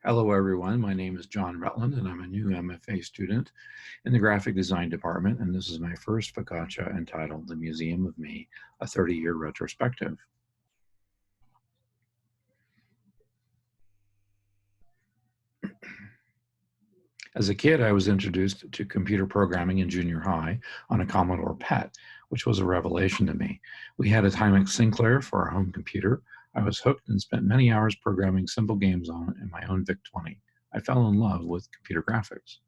Hello everyone, my name is Jon Wretlind and I'm a new MFA student in the graphic design department, and this is my first Faux Kucha entitled The Museum of Me, a 30-year retrospective. As a kid, I was introduced to computer programming in junior high on a Commodore PET, which was a revelation to me. We had a Timex Sinclair for our home computer. I was hooked and spent many hours programming simple games on it in my own VIC-20. I fell in love with computer graphics.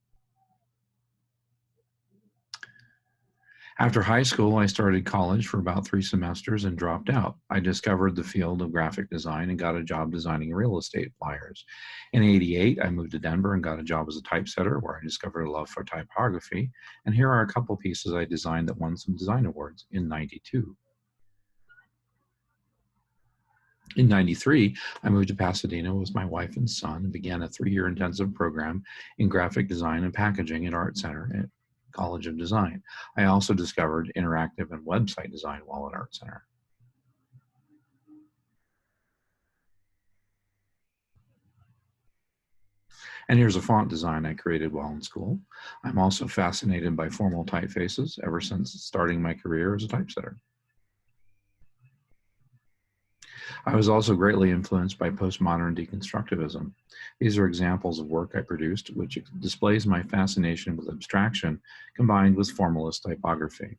After high school, I started college for about 3 semesters and dropped out. I discovered the field of graphic design and got a job designing real estate flyers. In '88, I moved to Denver and got a job as a typesetter where I discovered a love for typography. And here are a couple pieces I designed that won some design awards in '92. In '93, I moved to Pasadena with my wife and son and began a 3-year intensive program in graphic design and packaging at Art Center at College of Design. I also discovered interactive and website design while at Art Center. And here's a font design I created while in school. I'm also fascinated by formal typefaces ever since starting my career as a typesetter. I was also greatly influenced by postmodern deconstructivism. These are examples of work I produced, which displays my fascination with abstraction combined with formalist typography.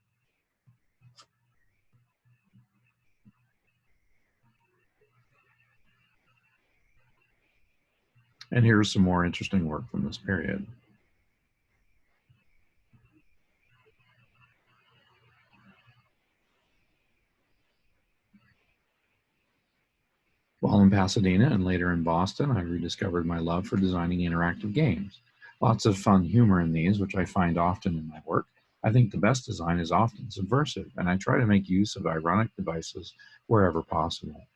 And here's some more interesting work from this period. While in Pasadena and later in Boston, I rediscovered my love for designing interactive games. Lots of fun humor in these, which I find often in my work. I think the best design is often subversive, and I try to make use of ironic devices wherever possible.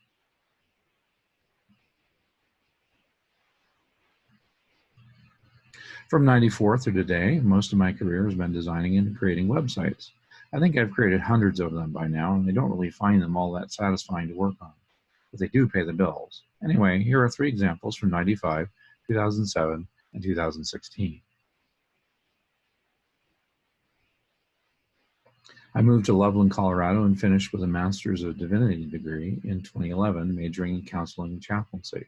From '94 through today, most of my career has been designing and creating websites. I think I've created hundreds of them by now, and I don't really find them all that satisfying to work on, but they do pay the bills. Anyway, here are 3 examples from '95, 2007, and 2016. I moved to Loveland, Colorado, and finished with a Master's of Divinity degree in 2011, majoring in counseling and chaplaincy.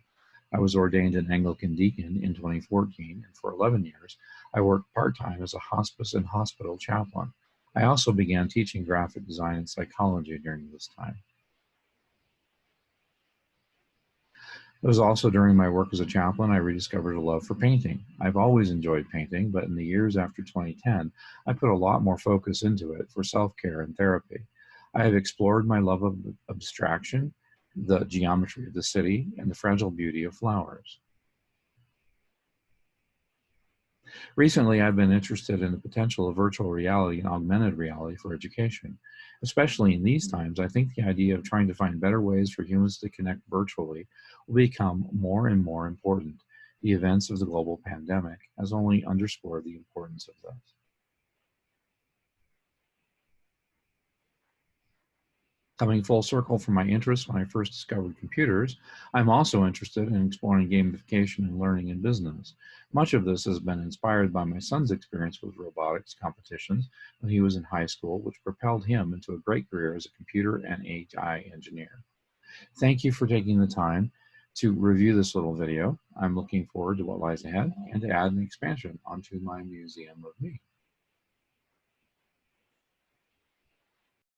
I was ordained an Anglican deacon in 2014, and for 11 years, I worked part-time as a hospice and hospital chaplain. I also began teaching graphic design and psychology during this time. It was also during my work as a chaplain I rediscovered a love for painting. I've always enjoyed painting, but in the years after 2010, I put a lot more focus into it for self-care and therapy. I have explored my love of abstraction, the geometry of the city, and the fragile beauty of flowers. Recently, I've been interested in the potential of virtual reality and augmented reality for education. Especially in these times, I think the idea of trying to find better ways for humans to connect virtually will become more and more important. The events of the global pandemic has only underscored the importance of this. Coming full circle from my interest when I first discovered computers, I'm also interested in exploring gamification and learning in business. Much of this has been inspired by my son's experience with robotics competitions when he was in high school, which propelled him into a great career as a computer and AI engineer. Thank you for taking the time to review this little video. I'm looking forward to what lies ahead and to add an expansion onto my museum of me.